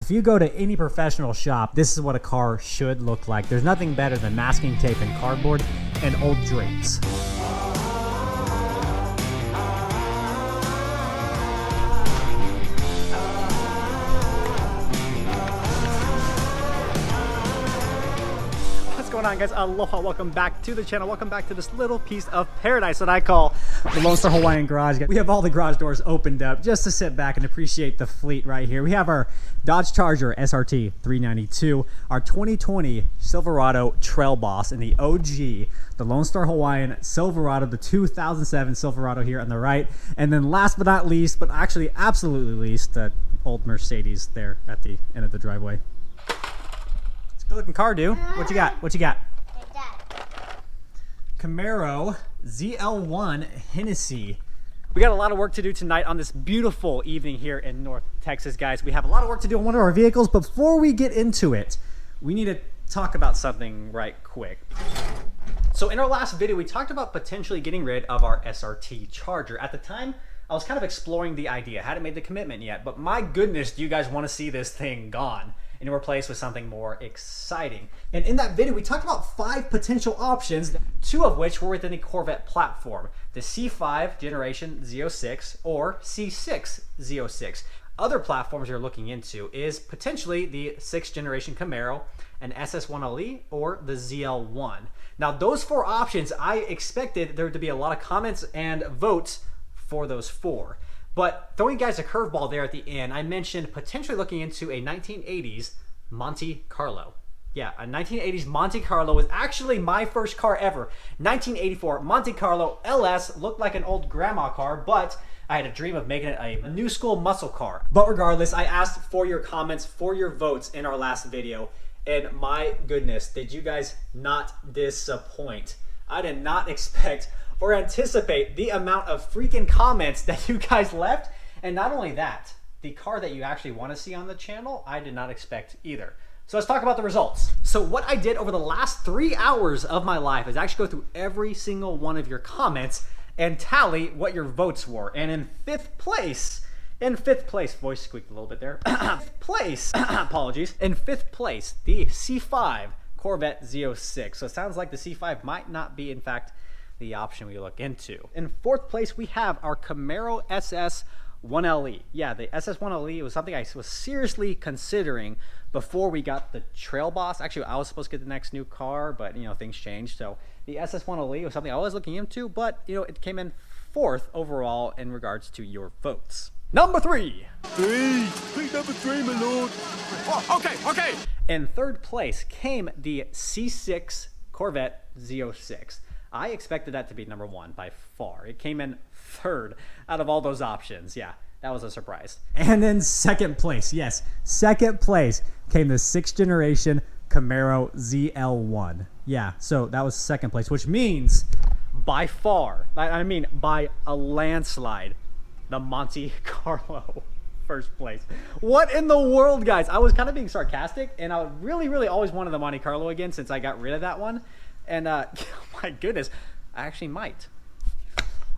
If you go to any professional shop, this is what a car should look like. There's nothing better than masking tape and cardboard and old drapes. What's going on, guys? Aloha, welcome back to the channel. Welcome back to this little piece of paradise that I call the Lone Star Hawaiian Garage. We have all the garage doors opened up just to sit back and appreciate the fleet right here. We have our Dodge Charger SRT 392, our 2020 Silverado Trail Boss, and the OG, the Lone Star Hawaiian Silverado, the 2007 Silverado here on the right. And then last but not least, but actually absolutely least, the old Mercedes there at the end of the driveway. Good looking car, dude. What you got? What you got? Camaro ZL1 Hennessy. We got a lot of work to do tonight on this beautiful evening here in North Texas, guys. We have a lot of work to do on one of our vehicles. Before we get into it, we need to talk about something right quick. So in our last video, we talked about potentially getting rid of our SRT Charger. At the time, I was kind of exploring the idea. Hadn't made the commitment yet, but my goodness, do you guys want to see this thing gone and replaced with something more exciting? And in that video, we talked about 5 potential options, 2 of which were within the Corvette platform, the C5 Generation Z06 or C6 Z06. Other platforms you're looking into is potentially the 6th generation Camaro, an SS1LE, or the ZL1. Now, those 4 options, I expected there to be a lot of comments and votes for those 4. But throwing you guys a curveball there at the end, I mentioned potentially looking into a 1980s Monte Carlo. Yeah, a 1980s Monte Carlo was actually my first car ever. 1984 Monte Carlo LS, looked like an old grandma car, but I had a dream of making it a new school muscle car. But regardless, I asked for your comments, for your votes in our last video, and my goodness, did you guys not disappoint? I did not expect or anticipate the amount of freaking comments that you guys left. And not only that, the car that you actually want to see on the channel, I did not expect either. So let's talk about the results. So what I did over the last 3 hours of my life is actually go through every single one of your comments and tally what your votes were. And in fifth place, voice squeaked a little bit there. Apologies. In 5th place, the C5 Corvette Z06. So it sounds like the C5 might not be, in fact, the option we look into. In 4th place, we have our Camaro SS1LE. Yeah, the SS1LE was something I was seriously considering before we got the Trail Boss. Actually, I was supposed to get the next new car, but you know, things changed. So the SS1LE was something I was looking into, but you know, it came in 4th overall in regards to your votes. Number 3. Please number 3, my lord. Oh, okay. In 3rd place came the C6 Corvette Z06. I expected that to be number 1 by far. It came in 3rd out of all those options. Yeah, that was a surprise. And in 2nd place, yes, 2nd place came the 6th generation Camaro ZL1. Yeah, so that was 2nd place, which means by far, I mean by a landslide, the Monte Carlo 1st place. What in the world, guys? I was kind of being sarcastic, and I really always wanted the Monte Carlo again since I got rid of that one. And oh my goodness, I actually might.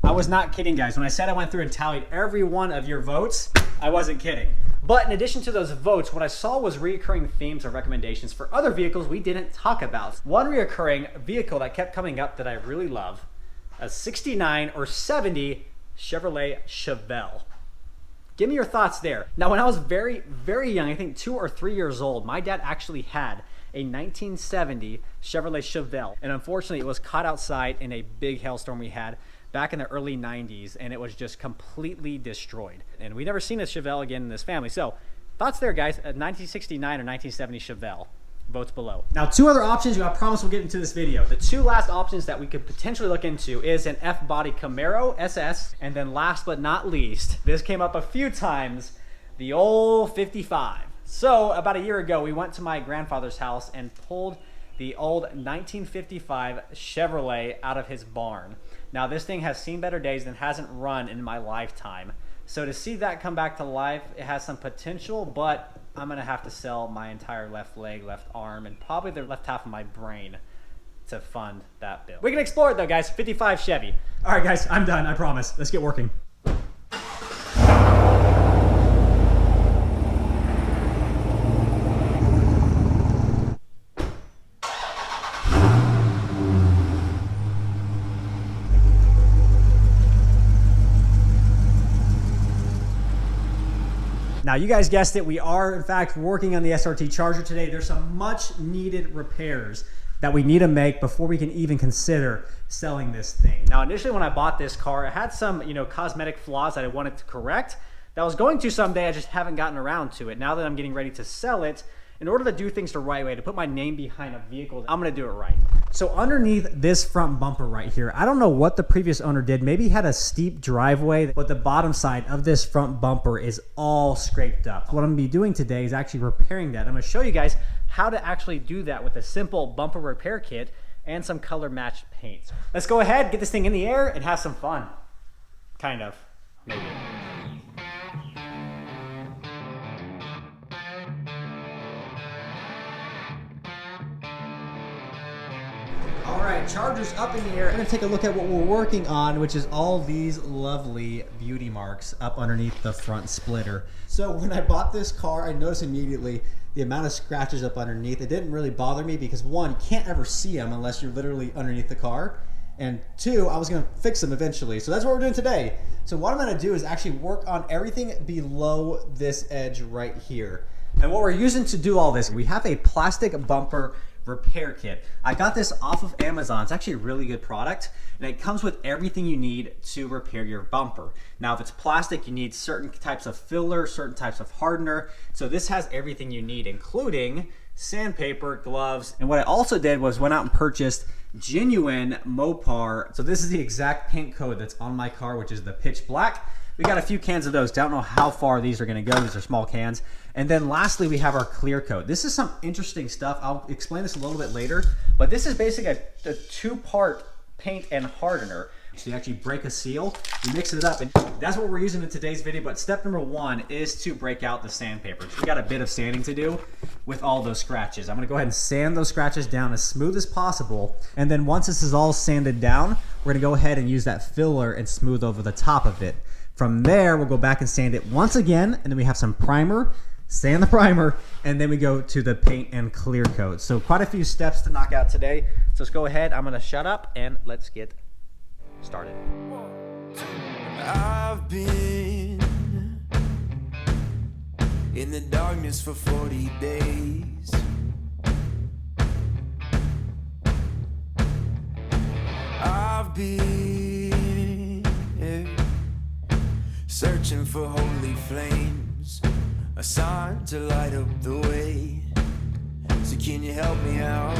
I was not kidding, guys. When I said I went through and tallied every one of your votes, I wasn't kidding. But in addition to those votes, what I saw was reoccurring themes or recommendations for other vehicles we didn't talk about. One reoccurring vehicle that kept coming up that I really love, a 69 or 70 Chevrolet Chevelle. Give me your thoughts there. Now, when I was very young, I think 2 or 3 years old, my dad actually had a 1970 Chevrolet Chevelle, and unfortunately it was caught outside in a big hailstorm we had back in the early 90s, and it was just completely destroyed, and we never seen a Chevelle again in this family. So thoughts there, guys? A 1969 or 1970 Chevelle. Votes below. Now, 2 other options I promise we'll get into this video. The 2 last options that we could potentially look into is an F-body Camaro SS, and then last but not least, this came up a few times, the old 55. So about a year ago, we went to my grandfather's house and pulled the old 1955 Chevrolet out of his barn. Now, this thing has seen better days and hasn't run in my lifetime. So to see that come back to life, it has some potential, but I'm gonna have to sell my entire left leg, left arm, and probably the left half of my brain to fund that build. We can explore it though, guys. 55 Chevy. All right, guys, I'm done, I promise. Let's get working. Now, you guys guessed it, we are in fact working on the SRT Charger today. There's some much needed repairs that we need to make before we can even consider selling this thing. Now, initially when I bought this car, it had some, cosmetic flaws that I wanted to correct. That I was going to someday, I just haven't gotten around to it. Now that I'm getting ready to sell it, in order to do things the right way, to put my name behind a vehicle, I'm gonna do it right. So underneath this front bumper right here, I don't know what the previous owner did. Maybe he had a steep driveway, but the bottom side of this front bumper is all scraped up. What I'm gonna be doing today is actually repairing that. I'm gonna show you guys how to actually do that with a simple bumper repair kit and some color matched paints. Let's go ahead, get this thing in the air and have some fun. Kind of, maybe. All right, Charger's up in the air. I'm gonna take a look at what we're working on, which is all these lovely beauty marks up underneath the front splitter. So when I bought this car, I noticed immediately the amount of scratches up underneath. It didn't really bother me because one, you can't ever see them unless you're literally underneath the car. And two, I was gonna fix them eventually. So that's what we're doing today. So what I'm gonna do is actually work on everything below this edge right here. And what we're using to do all this, we have a plastic bumper repair kit. I got this off of Amazon. It's actually a really good product, and it comes with everything you need to repair your bumper. Now, if it's plastic, you need certain types of filler, certain types of hardener. So this has everything you need, including sandpaper, gloves. And what I also did was went out and purchased genuine Mopar. So this is the exact paint code that's on my car, which is the pitch black. We got a few cans of those. Don't know how far these are gonna go. These are small cans. And then lastly, we have our clear coat. This is some interesting stuff. I'll explain this a little bit later, but this is basically a two-part paint and hardener. So you actually break a seal, you mix it up, and that's what we're using in today's video. But step number one is to break out the sandpaper. So we got a bit of sanding to do with all those scratches. I'm gonna go ahead and sand those scratches down as smooth as possible. And then once this is all sanded down, we're gonna go ahead and use that filler and smooth over the top of it. From there, we'll go back and sand it once again, and then we have some primer, sand the primer, and then we go to the paint and clear coat. So quite a few steps to knock out today. So let's go ahead. I'm gonna shut up and let's get started. I've been in the darkness for 40 days. I've been searching for holy flames, a sign to light up the way. So can you help me out?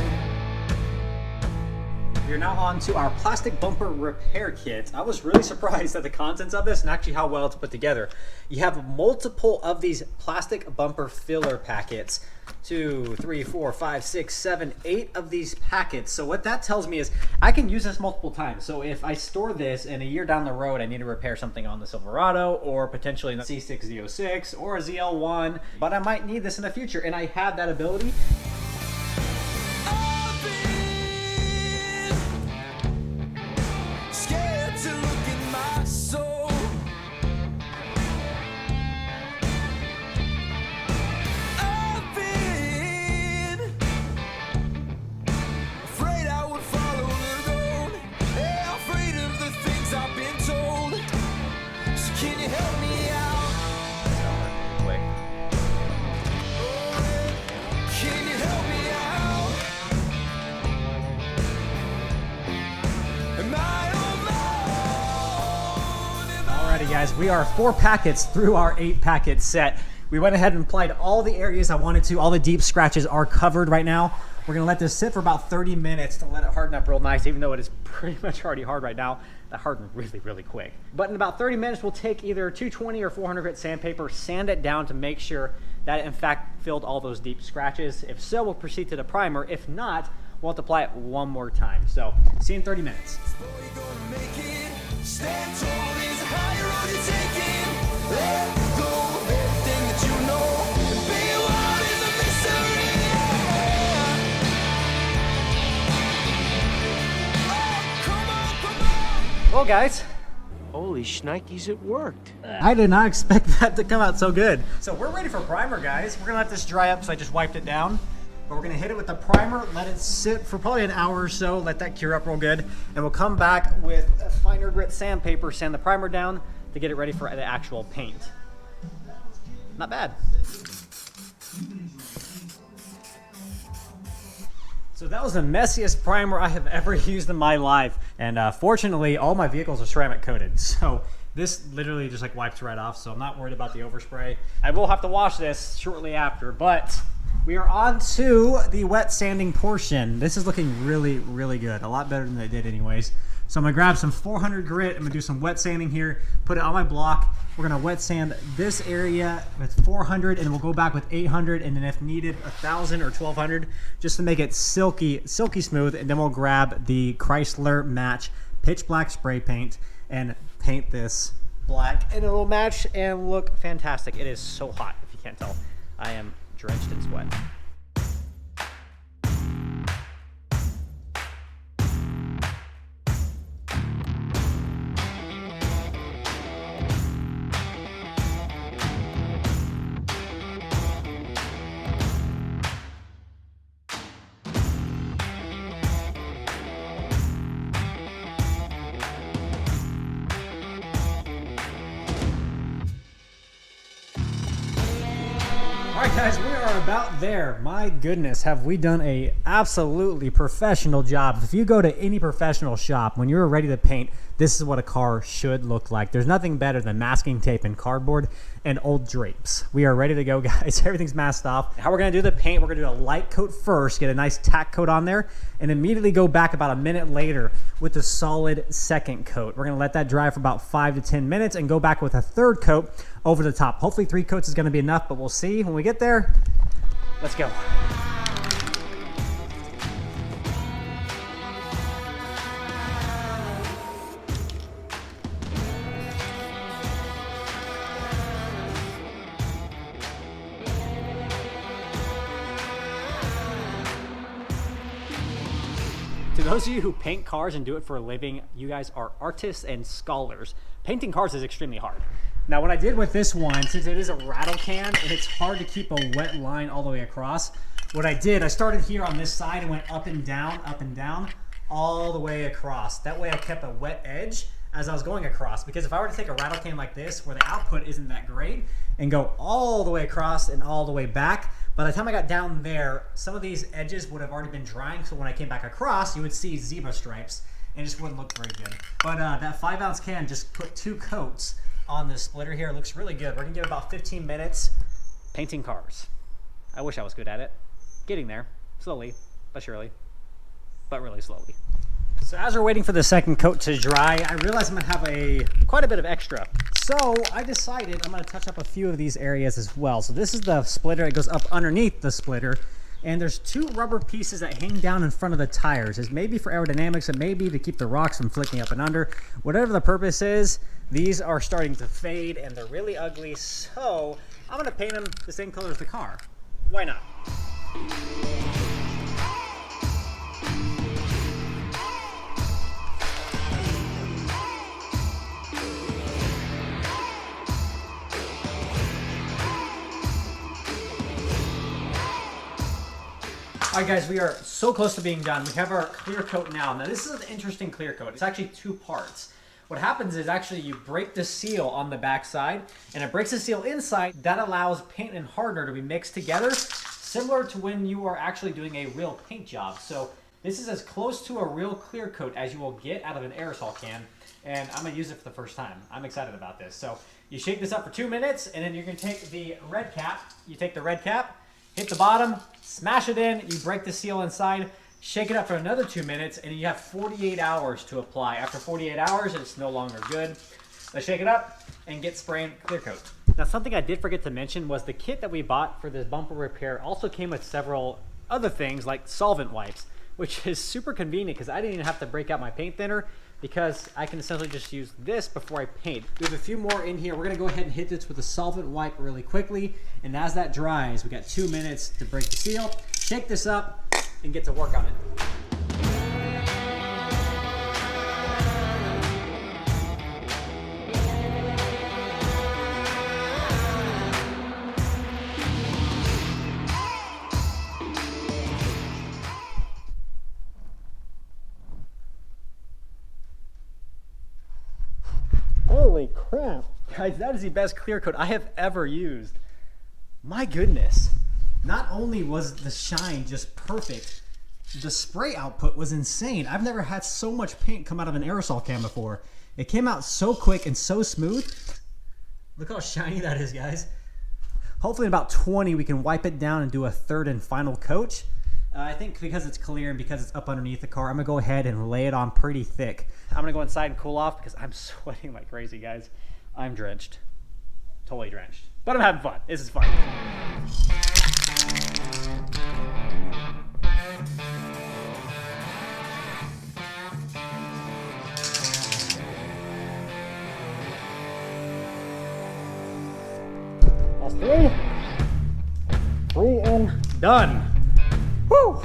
We're now on to our plastic bumper repair kit. I was really surprised at the contents of this and actually how well it's put together. You have multiple of these plastic bumper filler packets. 2, 3, 4, 5, 6, 7, 8 of these packets. So what that tells me is I can use this multiple times. So if I store this and a year down the road I need to repair something on the Silverado or potentially the C6 Z06 or a ZL1, but I might need this in the future, and I have that ability. Guys, we are 4 packets through our 8 packet set. We went ahead and applied all the areas I wanted to. All the deep scratches are covered right now. We're gonna let this sit for about 30 minutes to let it harden up real nice, even though it is pretty much already hard right now. That hardened really quick. But in about 30 minutes, we'll take either 220 or 400 grit sandpaper, sand it down to make sure that it in fact filled all those deep scratches. If so, we'll proceed to the primer. If not, we'll have to apply it one more time. So, see you in 30 minutes. Well, guys, Holy shnikes, it worked. I did not expect that to come out so good. So we're ready for primer, guys. We're gonna let this dry up, so I just wiped it down. But we're gonna hit it with the primer, let it sit for probably an hour or so, let that cure up real good. And we'll come back with a finer grit sandpaper, sand the primer down to get it ready for the actual paint. Not bad. So that was the messiest primer I have ever used in my life. And fortunately, all my vehicles are ceramic coated. So this literally just like wipes right off. So I'm not worried about the overspray. I will have to wash this shortly after, but we are on to the wet sanding portion. This is looking really, really good. A lot better than it did anyways. So I'm gonna grab some 400 grit. I'm gonna do some wet sanding here, put it on my block. We're gonna wet sand this area with 400 and we'll go back with 800 and then if needed 1,000 or 1,200 just to make it silky smooth. And then we'll grab the Chrysler Match pitch black spray paint and paint this black and it will match and look fantastic. It is so hot if you can't tell. I am drenched in sweat. All right, guys, we are about there. My goodness, have we done a absolutely professional job. If you go to any professional shop, when you're ready to paint, this is what a car should look like. There's nothing better than masking tape and cardboard and old drapes. We are ready to go, guys. Everything's masked off. How we're gonna do the paint, we're gonna do a light coat first, get a nice tack coat on there, and immediately go back about a minute later with a solid second coat. We're gonna let that dry for about 5 to 10 minutes and go back with a third coat over the top. Hopefully 3 coats is gonna be enough, but we'll see when we get there. Let's go. To those of you who paint cars and do it for a living, you guys are artists and scholars. Painting cars is extremely hard. Now what I did with this one, since it is a rattle can and it's hard to keep a wet line all the way across, what I did, I started here on this side and went up and down, all the way across. That way I kept a wet edge as I was going across, because if I were to take a rattle can like this, where the output isn't that great, and go all the way across and all the way back, by the time I got down there, some of these edges would have already been drying, so when I came back across, you would see zebra stripes, and it just wouldn't look very good. But that 5-ounce can just put 2 coats on this splitter here. It looks really good. We're gonna give it about 15 minutes painting cars. I wish I was good at it. Getting there, slowly, but surely, but really slowly. So as we're waiting for the second coat to dry, I realize I'm gonna have quite a bit of extra. So I decided I'm gonna touch up a few of these areas as well. So this is the splitter. It goes up underneath the splitter. And there's 2 rubber pieces that hang down in front of the tires. It's maybe for aerodynamics, it may be to keep the rocks from flicking up and under. Whatever the purpose is, these are starting to fade and they're really ugly. So I'm gonna paint them the same color as the car. Why not? All right, guys, we are so close to being done. We have our clear coat now. Now, this is an interesting clear coat. It's actually 2 parts. What happens is actually you break the seal on the back side, and it breaks the seal inside. That allows paint and hardener to be mixed together, similar to when you are actually doing a real paint job. So this is as close to a real clear coat as you will get out of an aerosol can, and I'm gonna use it for the first time. I'm excited about this. So you shake this up for 2 minutes, and then you're gonna take the red cap. You take the red cap, hit the bottom, smash it in, you break the seal inside, shake it up for another 2 minutes, and you have 48 hours to apply. After 48 hours, it's no longer good. Let's shake it up and get spraying clear coat. Now, something I did forget to mention was the kit that we bought for this bumper repair also came with several other things like solvent wipes, which is super convenient because I didn't even have to break out my paint thinner because I can essentially just use this before I paint. We have a few more in here. We're gonna go ahead and hit this with a solvent wipe really quickly. And as that dries, we got 2 minutes to break the seal, shake this up, and get to work on it. Holy crap. Guys, that is the best clear coat I have ever used. My goodness. Not only was the shine just perfect, the spray output was insane. I've never had so much paint come out of an aerosol can before. It came out so quick and so smooth. Look how shiny that is, guys. Hopefully in about 20 we can wipe it down and do a third and final coat. I think because it's clear and because it's up underneath the car, I'm gonna go ahead and lay it on pretty thick. I'm gonna go inside and cool off because I'm sweating like crazy, guys. I'm drenched, totally drenched. But I'm having fun, this is fun. That's three and done. Woo! All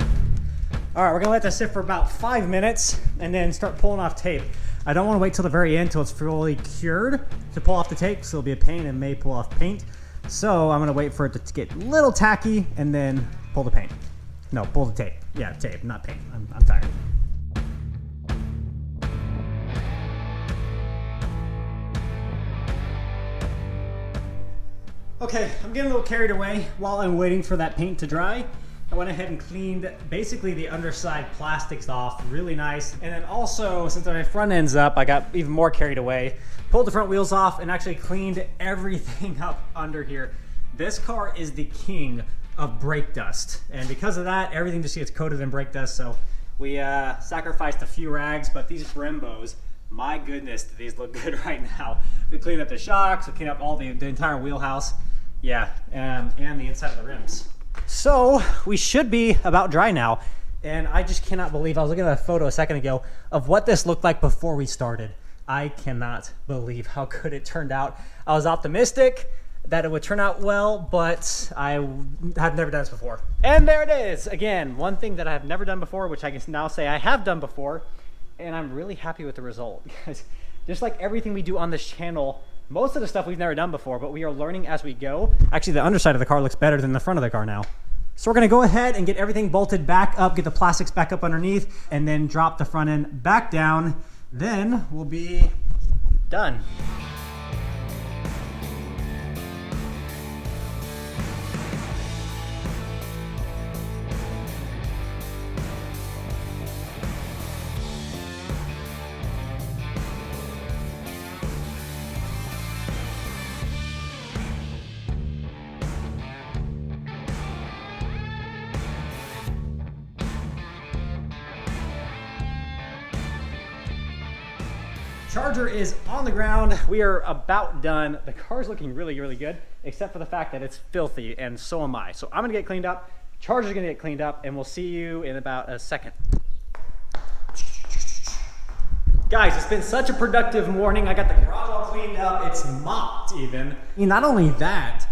right, we're gonna let this sit for about 5 minutes and then start pulling off tape. I don't wanna wait till the very end till it's fully cured to pull off the tape, so it'll be a pain and may pull off paint. So I'm gonna wait for it to get a little tacky and then pull the paint. No, pull the tape. Yeah, tape, not paint. I'm tired. Okay, I'm getting a little carried away while I'm waiting for that paint to dry. I went ahead and cleaned basically the underside plastics off, really nice. And then also, since my front end's up, I got even more carried away. Pulled the front wheels off and actually cleaned everything up under here. This car is the king of brake dust. And because of that, everything just gets coated in brake dust. So we sacrificed a few rags, but these Brembos, my goodness, do these look good right now. We cleaned up the shocks, we cleaned up all the entire wheelhouse. Yeah, and the inside of the rims. So we should be about dry now. And I just cannot believe, I was looking at a photo a second ago of what this looked like before we started. I cannot believe how good it turned out. I was optimistic that it would turn out well, but I have never done this before. And there it is. Again, one thing that I have never done before, which I can now say I have done before, and I'm really happy with the result. Because just like everything we do on this channel, most of the stuff we've never done before, but we are learning as we go. Actually, the underside of the car looks better than the front of the car now. So we're gonna go ahead and get everything bolted back up, get the plastics back up underneath, and then drop the front end back down. Then we'll be done. Charger is on the ground. We are about done. The car's looking really, really good, except for the fact that it's filthy, and so am I. So I'm gonna get cleaned up, Charger's gonna get cleaned up, and we'll see you in about a second. Guys, it's been such a productive morning. I got the garage all cleaned up. It's mopped even. Not only that,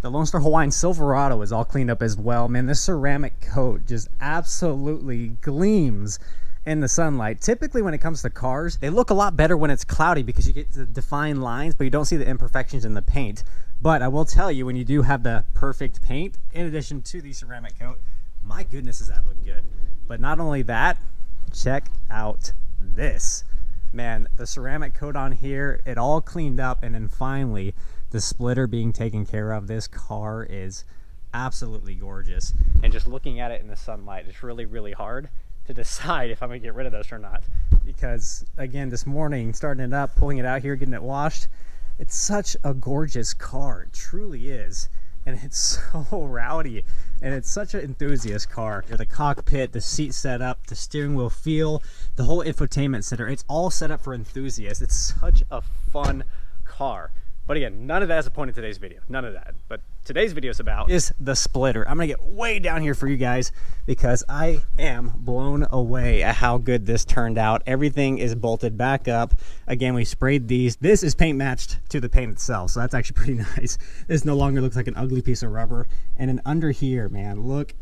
the Lone Star Hawaiian Silverado is all cleaned up as well. Man, this ceramic coat just absolutely gleams in the sunlight. Typically when it comes to cars, they look a lot better when it's cloudy because you get the defined lines, but you don't see the imperfections in the paint. But I will tell you, when you do have the perfect paint, in addition to the ceramic coat, my goodness, does that look good. But not only that, check out this. Man, the ceramic coat on here, it all cleaned up, and then finally, the splitter being taken care of. This car is absolutely gorgeous. And just looking at it in the sunlight, it's really, really hard to decide if I'm gonna get rid of this or not, because again, this morning, starting it up, pulling it out here, getting it washed, it's such a gorgeous car. It truly is. And it's so rowdy, and it's such an enthusiast car. The cockpit, the seat setup, the steering wheel feel, the whole infotainment center, it's all set up for enthusiasts. It's such a fun car. But again, none of that is the point of today's video, none of that. But today's video is the splitter. I'm gonna get way down here for you guys because I am blown away at how good this turned out. Everything is bolted back up. Again, we sprayed these. This is paint matched to the paint itself, so that's actually pretty nice. This no longer looks like an ugly piece of rubber. And then under here, man, look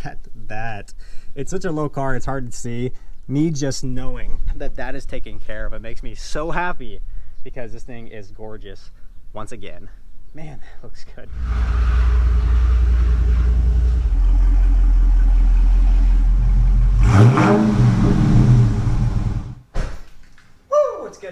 at that. It's such a low car, it's hard to see. Me just knowing that that is taken care of, it makes me so happy because this thing is gorgeous. Once again, man, that looks good.